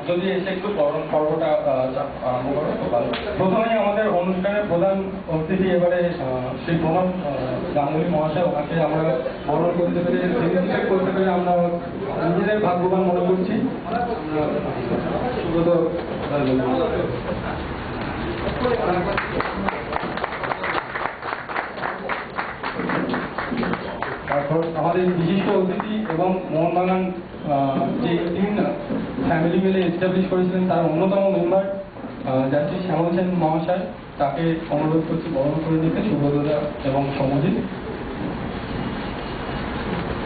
যদি এসে একটু পর্বটা আরম্ভ করো তো ভালো। প্রথমেই আমাদের অনুষ্ঠানের প্রধান অতিথি এবারে শ্রী প্রণব গাঙ্গুলী মহাশয়, ওনাকে আমরা বরণ করতে পেরে করতে পেরে আমরা নিজেদের ভাগ্যবান মনে করছি। তারপর আমাদের বিশিষ্ট অতিথি এবং মোহনবাগান যে তিন ফ্যামিলি মিলে এস্টাবলিশ করেছিলেন তার অন্যতম মেম্বার যাত্রী শ্যামল সেন মহাশয়, তাকে অনুরোধ করছি বরণ করে নিতে সুব্রতদা এবং সমজিৎ।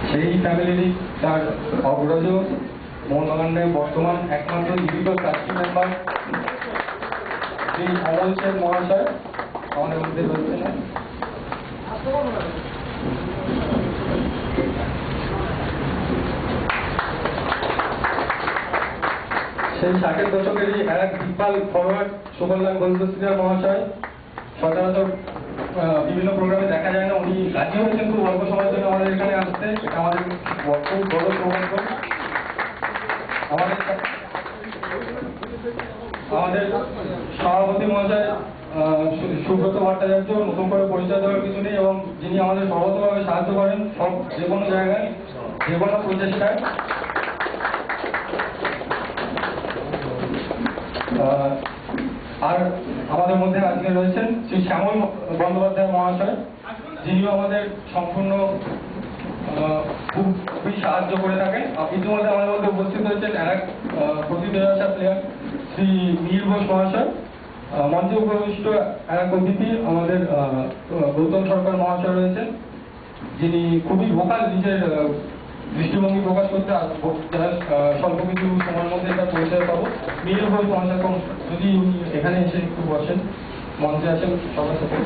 সেই ফ্যামিলিরই তার অগ্রজ মোহনবাগানের বর্তমান একমাত্র জীবিত ট্রাস্টি মেম্বার শ্রী অমল সেন মহাশয় আমাদের মধ্যে রয়েছেন। সেই 60-এর দশকেরই এক দিকপাল ফরওয়ার্ড সুকল্যাণ গোলদস্তিদার মহাশয়, সচরাচর বিভিন্ন প্রোগ্রামে দেখা যায় না, উনি রাজি হয়েছেন খুব অল্প সময়ের জন্য আমাদের এখানে আসতে, এটা আমাদের খুব বড় সৌভাগ্য। আমাদের সভাপতি মহাশয় সুব্রত ভট্টাচার্য, নতুন করে পরিচয় দেওয়ার কিছু নেই, এবং যিনি আমাদের সর্বতভাবে সাহায্য করেন সব যে কোনো জায়গায় যে কোনো প্রচেষ্টায়। আর আমাদের মধ্যে আজকে রয়েছেন শ্রী শ্যামল বন্দ্যোপাধ্যায় মহাশয়, যিনিও আমাদের সম্পূর্ণ খুবই সাহায্য করে থাকেন। ইতিমধ্যে আমাদের মধ্যে উপস্থিত হয়েছেন এক প্রতিদ্বন্দ্বিতা প্লেয়ার শ্রী মীর ঘোষ মহাশয়। মঞ্চে উপবিষ্ট এক অতিথি আমাদের গৌতম সরকার মহাশয় রয়েছেন, যিনি খুবই ভোকাল, নিজের দৃষ্টিভঙ্গি প্রকাশ করতে স্বল্প কিছু সময়ের মধ্যে এটা পরিচয় পাবো। মীর ঘোষ মহাশয়, যদি এখানে এসে একটু বসেন, মঞ্চে আসেন সবার সাথে।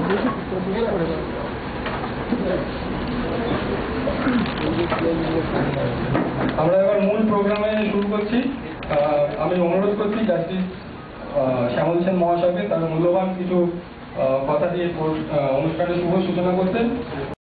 আমরা এবার মূল প্রোগ্রামে শুরু করছি। আমি অনুরোধ করছি জাস্টিস শ্যামল সেন মহাশয়কে তার মূল্যবান কিছু কথা দিয়ে অনুষ্ঠানের শুভ সূচনা করতেন।